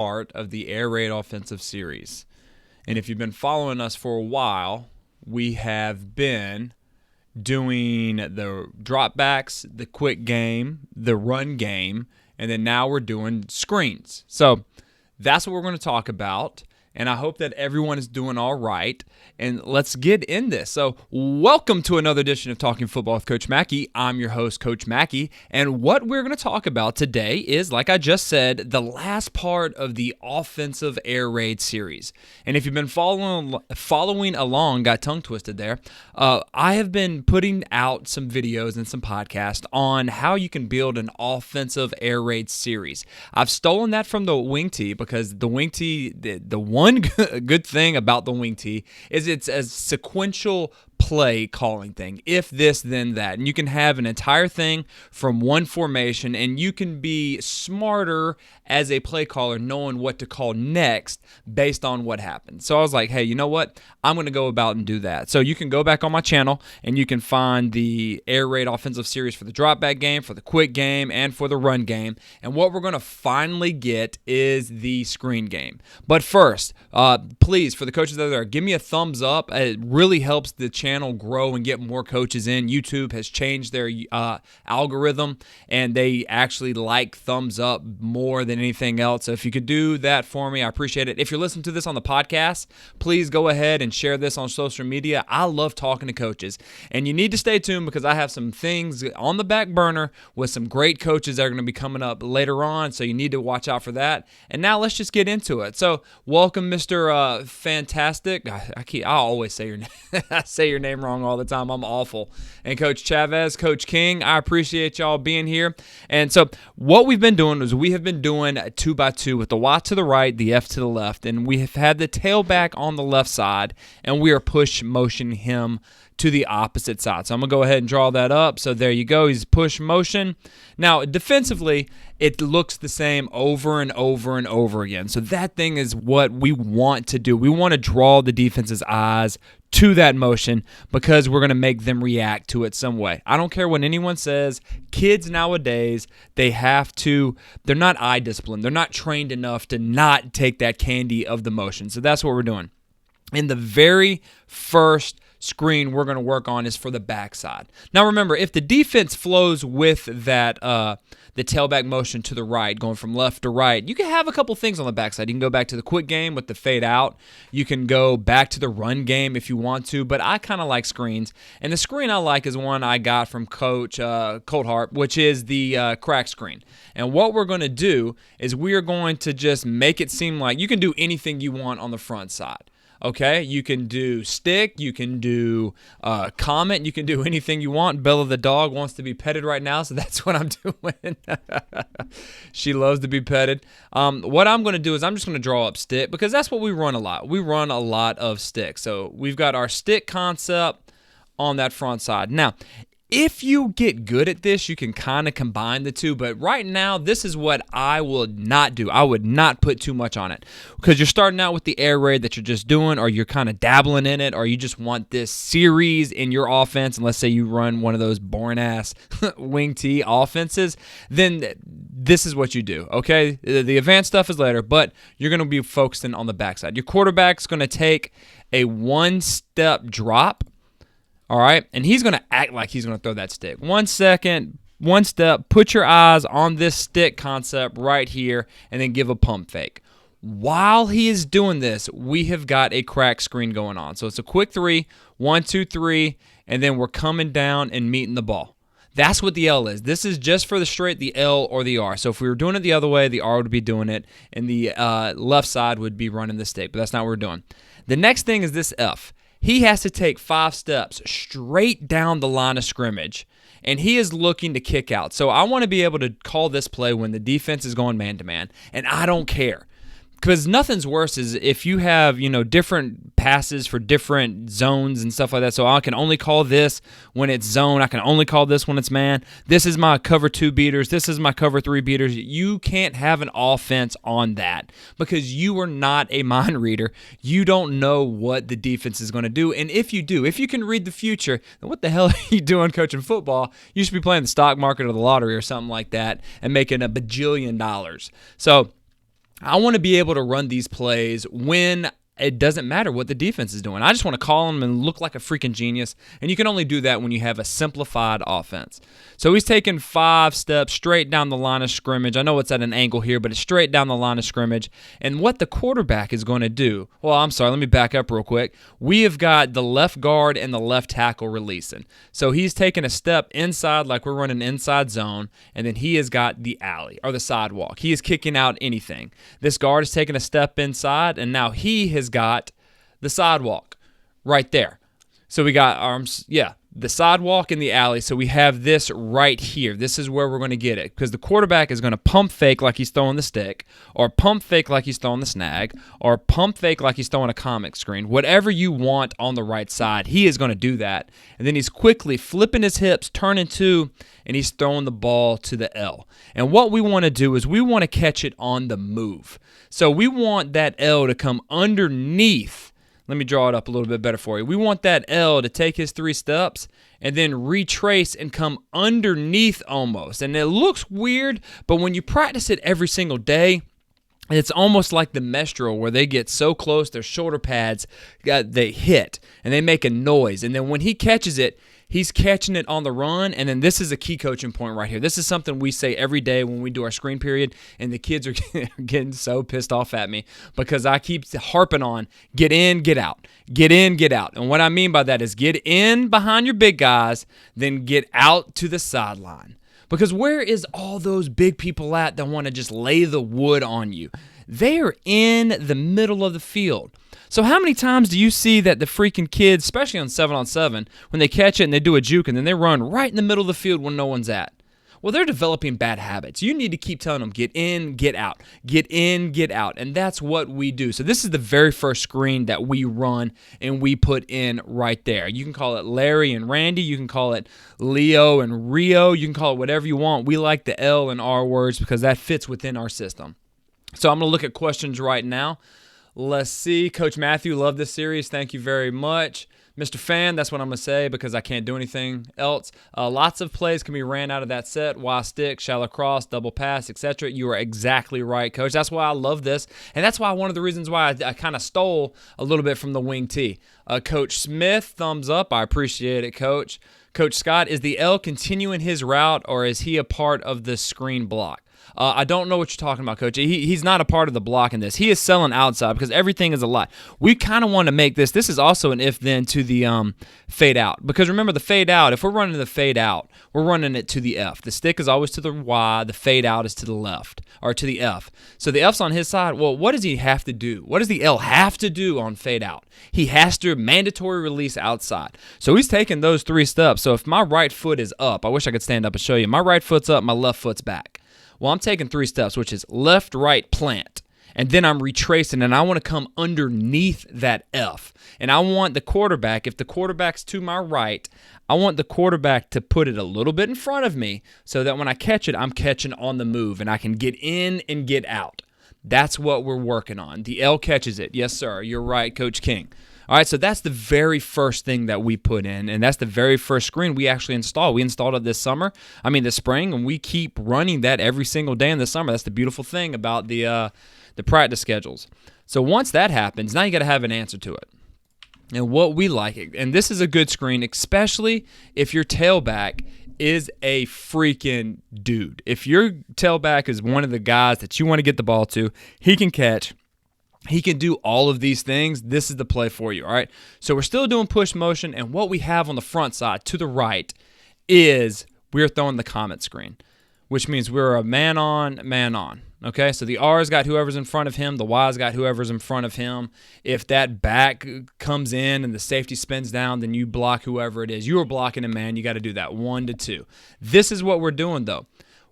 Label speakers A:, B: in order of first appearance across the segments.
A: part of the air raid offensive series. And if you've been following us for a while, we have been doing the dropbacks, the quick game, the run game, and then now we're doing screens. So that's what we're going to talk about. And I hope that everyone is doing all right. And let's get in this. So welcome to another edition of Talking Football with Coach McKie. I'm your host, Coach McKie. And what we're going to talk about today is, like I just said, the last part of the offensive air raid series. And if you've been following along, got tongue twisted there, I have been putting out some videos and some podcasts on how you can build an offensive air raid series. I've stolen that from the wing tee because the wing tee, the one good thing about the wing tee is it's a sequential play calling thing. If this, then that. And you can have an entire thing from one formation, and you can be smarter as a play caller knowing what to call next based on what happened. So I was like, hey, you know what? I'm going to go about and do that. So you can go back on my channel and you can find the air raid offensive series for the drop back game, for the quick game, and for the run game. And what we're going to finally get is the screen game. But first, please, for the coaches out there, give me a thumbs up. It really helps the channel grow and get more coaches in. YouTube has changed their algorithm, and they actually like thumbs up more than anything else. So if you could do that for me, I appreciate it. If you're listening to this on the podcast, please go ahead and share this on social media. I love talking to coaches, and you need to stay tuned because I have some things on the back burner with some great coaches that are going to be coming up later on, so you need to watch out for that. And now let's just get into it. So welcome, Mr. Fantastic. I always say your name. I say your name wrong all the time. I'm awful. And Coach Chavez, Coach King, I appreciate y'all being here. And so what we've been doing is we have been doing a 2x2 with the Y to the right, the F to the left, and we have had the tailback on the left side, and we are push motioning him to the opposite side. So I'm going to go ahead and draw that up. So there you go. He's push motion. Now, defensively, it looks the same over and over and over again. So that thing is what we want to do. We want to draw the defense's eyes to that motion because we're going to make them react to it some way. I don't care what anyone says. Kids nowadays, they're not eye disciplined. They're not trained enough to not take that candy of the motion. So that's what we're doing. In the very first screen we're going to work on is for the backside. Now remember, if the defense flows with that the tailback motion to the right, going from left to right, you can have a couple things on the backside. You can go back to the quick game with the fade out. You can go back to the run game if you want to, but I kind of like screens. And the screen I like is one I got from Coach Coldheart, which is the crack screen. And what we're going to do is we are going to just make it seem like you can do anything you want on the front side. Okay, you can do stick, you can do comment, you can do anything you want. Bella the dog wants to be petted right now, so that's what I'm doing. She loves to be petted. What I'm going to do is I'm just going to draw up stick because that's what we run a lot. We run a lot of stick. So we've got our stick concept on that front side. Now, if you get good at this, you can kind of combine the two, but right now, this is what I will not do. I would not put too much on it because you're starting out with the air raid that you're just doing, or you're kind of dabbling in it, or you just want this series in your offense, and let's say you run one of those boring-ass wing tee offenses, then this is what you do, okay? The advanced stuff is later, but you're going to be focusing on the backside. Your quarterback's going to take a one-step drop. All right, and he's going to act like he's going to throw that stick. 1 second, one step, put your eyes on this stick concept right here, and then give a pump fake. While he is doing this, we have got a crack screen going on. So it's a quick 3, 1, 2, 3, and then we're coming down and meeting the ball. That's what the L is. This is just for the straight, the L or the R. So if we were doing it the other way, the R would be doing it, and the left side would be running the stick, but that's not what we're doing. The next thing is this F. He has to take 5 steps straight down the line of scrimmage, and he is looking to kick out. So I want to be able to call this play when the defense is going man-to-man, and I don't care. Because nothing's worse is if you have, different passes for different zones and stuff like that. So I can only call this when it's zone. I can only call this when it's man. This is my cover 2 beaters. This is my cover 3 beaters. You can't have an offense on that because you are not a mind reader. You don't know what the defense is going to do. And if you do, if you can read the future, then what the hell are you doing coaching football? You should be playing the stock market or the lottery or something like that and making $1 bajillion. So I want to be able to run these plays when it doesn't matter what the defense is doing. I just want to call them and look like a freaking genius, and you can only do that when you have a simplified offense. So he's taking 5 steps straight down the line of scrimmage. I know it's at an angle here, but it's straight down the line of scrimmage. And what the quarterback is going to do, well, I'm sorry, let me back up real quick. We have got the left guard and the left tackle releasing. So he's taking a step inside like we're running inside zone, and then he has got the alley or the sidewalk. He is kicking out anything. This guard is taking a step inside, and now he has got the sidewalk right there. So we got arms, the sidewalk and the alley. So we have this right here. This is where we're going to get it, because the quarterback is going to pump fake like he's throwing the stick, or pump fake like he's throwing the snag, or pump fake like he's throwing a comic screen. Whatever you want on the right side, he is going to do that. And then he's quickly flipping his hips, turning to, and he's throwing the ball to the L. And what we want to do is we want to catch it on the move. So we want that L to come underneath. Let me draw it up a little bit better for you. We want that L to take his 3 steps and then retrace and come underneath almost. And it looks weird, but when you practice it every single day, it's almost like the mesh drill where they get so close, their shoulder pads, they hit, and they make a noise. And then when he catches it, he's catching it on the run, and then this is a key coaching point right here. This is something we say every day when we do our screen period, and the kids are getting so pissed off at me because I keep harping on get in, get out, get in, get out. And what I mean by that is get in behind your big guys, then get out to the sideline. Because where is all those big people at that want to just lay the wood on you? They are in the middle of the field. So how many times do you see that the freaking kids, especially on 7-on-7, when they catch it and they do a juke and then they run right in the middle of the field when no one's at? Well, they're developing bad habits. You need to keep telling them, get in, get out, get in, get out. And that's what we do. So this is the very first screen that we run and we put in right there. You can call it Larry and Randy. You can call it Leo and Rio. You can call it whatever you want. We like the L and R words because that fits within our system. So I'm going to look at questions right now. Let's see. Coach Matthew, love this series. Thank you very much. Mr. Fan, that's what I'm going to say because I can't do anything else. Lots of plays can be ran out of that set. Y stick, shallow cross, double pass, etc. You are exactly right, Coach. That's why I love this. And that's why one of the reasons why I kind of stole a little bit from the wing T. Coach Smith, thumbs up. I appreciate it, Coach. Coach Scott, is the L continuing his route or is he a part of the screen block? I don't know what you're talking about, Coach. He's not a part of the block in this. He is selling outside because everything is a lot. We kind of want to make this. This is also an if-then to the fade out. Because remember, the fade out, if we're running the fade out, we're running it to the F. The stick is always to the Y. The fade out is to the left, or to the F. So the F's on his side. Well, what does he have to do? What does the L have to do on fade out? He has to mandatory release outside. So he's taking those 3 steps. So if my right foot is up, I wish I could stand up and show you. My right foot's up, my left foot's back. Well, I'm taking 3 steps, which is left, right, plant. And then I'm retracing, and I want to come underneath that F. And I want the quarterback, if the quarterback's to my right, I want the quarterback to put it a little bit in front of me so that when I catch it, I'm catching on the move, and I can get in and get out. That's what we're working on. The L catches it. Yes, sir. You're right, Coach King. All right, so that's the very first thing that we put in, and that's the very first screen we actually installed. We installed it this spring, and we keep running that every single day in the summer. That's the beautiful thing about the practice schedules. So once that happens, now you got to have an answer to it. And what we like, and this is a good screen, especially if your tailback is a freaking dude. If your tailback is one of the guys that you want to get the ball to, he can catch. He can do all of these things. This is the play for you, all right? So we're still doing push motion, and what we have on the front side to the right is we're throwing the comet screen, which means we're a man on, okay? So the R's got whoever's in front of him. The Y's got whoever's in front of him. If that back comes in and the safety spins down, then you block whoever it is. You are blocking a man. You got to do that 1 to 2. This is what we're doing, though.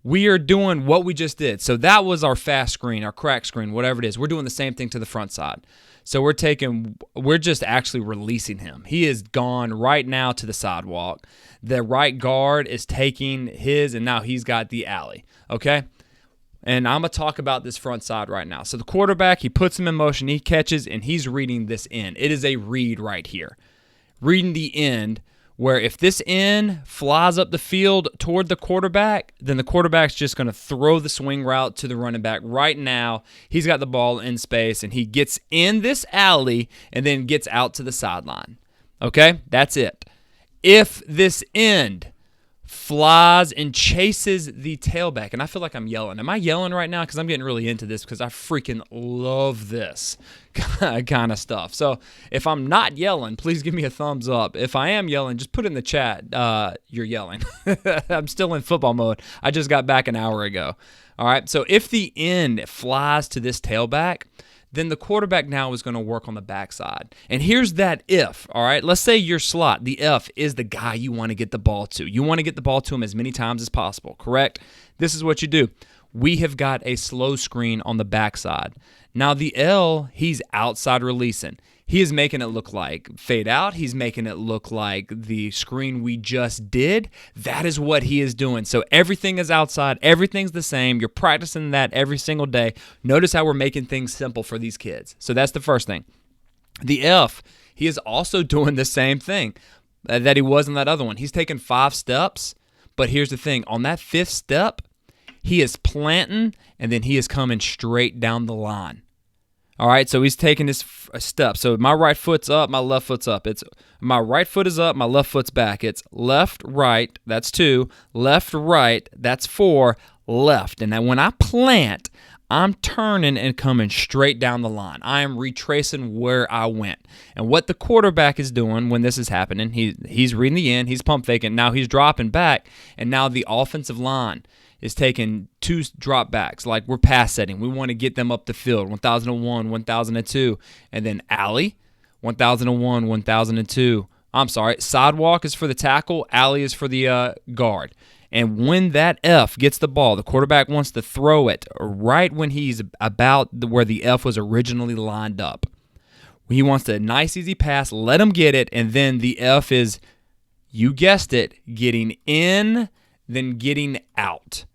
A: We are doing what we just did. So that was our fast screen, our crack screen, whatever it is. We're doing the same thing to the front side. So we're just actually releasing him. He is gone right now to the sidewalk. The right guard is taking his, and now he's got the alley, okay? And I'm going to talk about this front side right now. So the quarterback, he puts him in motion, he catches, and he's reading this end. It is a read right here. Reading the end, where if this end flies up the field toward the quarterback, then the quarterback's just going to throw the swing route to the running back. Right now, he's got the ball in space, and he gets in this alley and then gets out to the sideline. Okay? That's it. If this end flies and chases the tailback, and I feel like I'm yelling. Am I yelling right now? Because I'm getting really into this because I freaking love this kind of stuff. So if I'm not yelling, please give me a thumbs up. If I am yelling, just put in the chat, you're yelling. I'm still in football mode. I just got back an hour ago. All right, so if the end flies to this tailback, then the quarterback now is going to work on the backside. And here's that if, all right? Let's say your slot, the if, is the guy you want to get the ball to. You want to get the ball to him as many times as possible, correct? This is what you do. We have got a slow screen on the backside. Now the L, he's outside releasing. He is making it look like fade out. He's making it look like the screen we just did. That is what he is doing. So everything is outside. Everything's the same. You're practicing that every single day. Notice how we're making things simple for these kids. So that's the first thing. The F, he is also doing the same thing that he was in that other one. He's taking 5 steps, but here's the thing. On that 5th step, he is planting, and then he is coming straight down the line. All right, so he's taking his step. So my right foot's up, my left foot's up. It's my right foot is up, my left foot's back. It's left, right, that's 2. Left, right, that's 4. Left. And then when I plant, I'm turning and coming straight down the line. I am retracing where I went. And what the quarterback is doing when this is happening, he's reading the end, he's pump faking. Now he's dropping back, and now the offensive line is taking 2 drop backs, like we're pass setting. We want to get them up the field, 1001, 1002, and then alley, 1001, 1002. I'm sorry, sidewalk is for the tackle, alley is for the guard. And when that F gets the ball, the quarterback wants to throw it right when he's about where the F was originally lined up. He wants a nice, easy pass, let him get it, and then the F is, you guessed it, getting in, then getting out.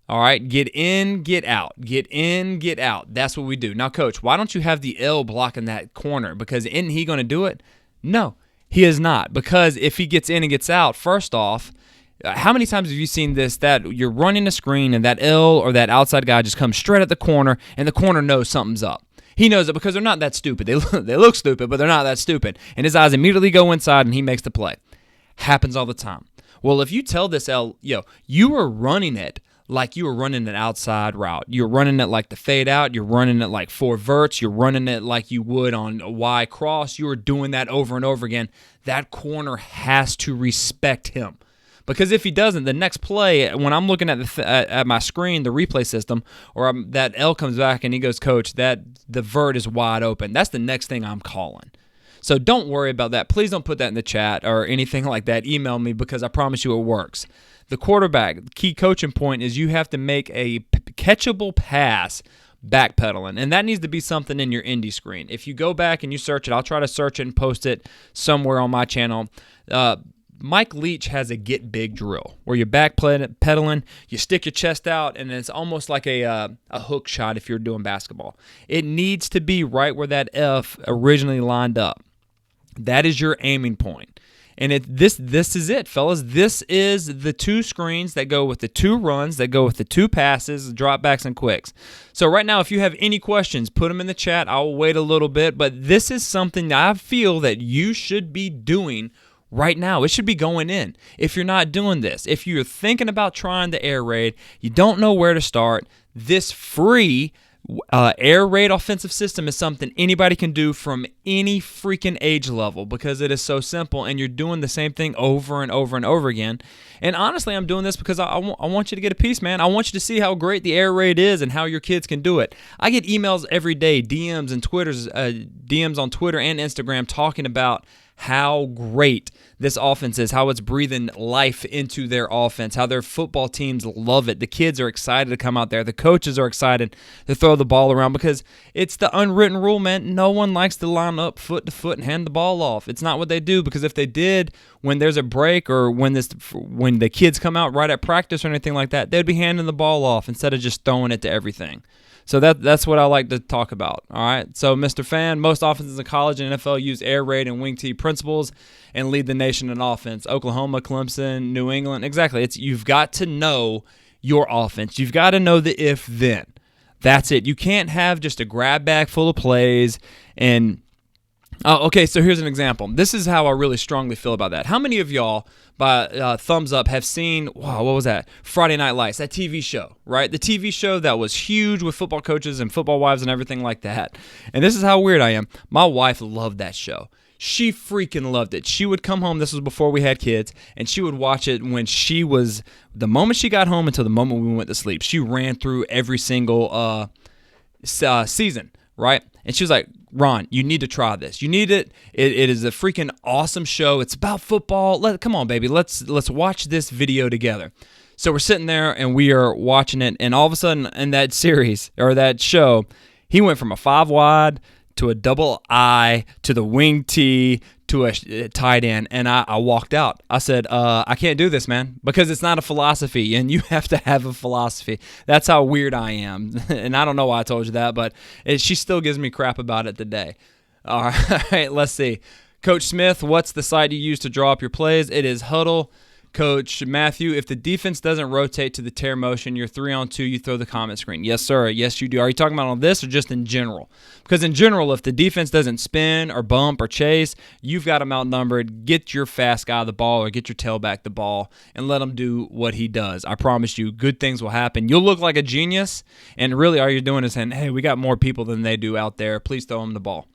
A: All right, get in, get out. Get in, get out. That's what we do. Now, Coach, why don't you have the L blocking that corner? Because isn't he going to do it? No, he is not. Because if he gets in and gets out, first off, how many times have you seen this, that you're running a screen and that L or that outside guy just comes straight at the corner and the corner knows something's up? He knows it because they're not that stupid. They look stupid, but they're not that stupid. And his eyes immediately go inside and he makes the play. Happens all the time. Well, if you tell this L, you were running it like you were running an outside route. You're running it like the fade out. You're running it like 4 verts. You're running it like you would on a Y cross. You were doing that over and over again. That corner has to respect him. Because if he doesn't, the next play, when I'm looking at at my screen, the replay system, or that L comes back and he goes, Coach, the vert is wide open. That's the next thing I'm calling. So don't worry about that. Please don't put that in the chat or anything like that. Email me because I promise you it works. The quarterback, key coaching point is you have to make a catchable pass backpedaling, and that needs to be something in your indie screen. If you go back and you search it, I'll try to search it and post it somewhere on my channel. Mike Leach has a get big drill where you're backpedaling, you stick your chest out, and it's almost like a hook shot if you're doing basketball. It needs to be right where that F originally lined up. That is your aiming point. And this is it, fellas. This is the 2 screens that go with the 2 runs, that go with the 2 passes, dropbacks, and quicks. So right now, if you have any questions, put them in the chat. I'll wait a little bit. But this is something that I feel that you should be doing right now. It should be going in. If you're not doing this, if you're thinking about trying the air raid, you don't know where to start, this free air raid offensive system is something anybody can do from any freaking age level because it is so simple and you're doing the same thing over and over and over again. And honestly, I'm doing this because I want you to get a piece, man. I want you to see how great the air raid is and how your kids can do it. I get emails every day, DMs on Twitter and Instagram talking about how great this offense is, how it's breathing life into their offense, how their football teams love it. The kids are excited to come out there. The coaches are excited to throw the ball around because it's the unwritten rule, man. No one likes to line up foot to foot and hand the ball off. It's not what they do because if they did, when there's a break or when the kids come out right at practice or anything like that, they'd be handing the ball off instead of just throwing it to everything. So that's what I like to talk about. All right. So, Mr. Fan, most offenses in college and NFL use air raid and wing T principles and lead the nation in offense. Oklahoma, Clemson, New England. Exactly. You've got to know your offense. You've got to know the if-then. That's it. You can't have just a grab bag full of plays and okay, so here's an example. This is how I really strongly feel about that. How many of y'all, by thumbs up, have seen, wow, what was that? Friday Night Lights, that TV show, right? The TV show that was huge with football coaches and football wives and everything like that. And this is how weird I am. My wife loved that show. She freaking loved it. She would come home, this was before we had kids, and she would watch it when the moment she got home until the moment we went to sleep. She ran through every single season, right? And she was like, Ron, you need to try this. You need it. It is a freaking awesome show. It's about football. Come on, baby. Let's watch this video together. So we're sitting there and we are watching it, and all of a sudden in that series or that show, he went from a 5 wide to a double I to the wing T to a tight end, and I walked out. I said, I can't do this, man, because it's not a philosophy, and you have to have a philosophy. That's how weird I am, and I don't know why I told you that, but she still gives me crap about it today. All right, let's see. Coach Smith, what's the site you use to draw up your plays? It is Huddle. Coach Matthew, if the defense doesn't rotate to the tear motion, you're 3-on-2, you throw the comment screen. Yes, sir. Yes, you do. Are you talking about on this or just in general? Because in general, if the defense doesn't spin or bump or chase, you've got them outnumbered. Get your fast guy the ball or get your tailback the ball and let him do what he does. I promise you, good things will happen. You'll look like a genius, and really all you're doing is saying, hey, we got more people than they do out there. Please throw them the ball.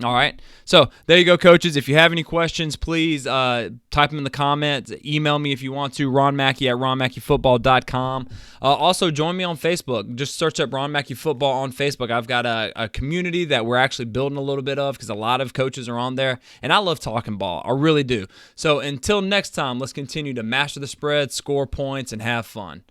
A: All right. So there you go, coaches. If you have any questions, please type them in the comments. Email me if you want to, Ron McKie at ronmackiefootball.com. Also, join me on Facebook. Just search up Ron McKie Football on Facebook. I've got a community that we're actually building a little bit of because a lot of coaches are on there, and I love talking ball. I really do. So until next time, let's continue to master the spread, score points, and have fun.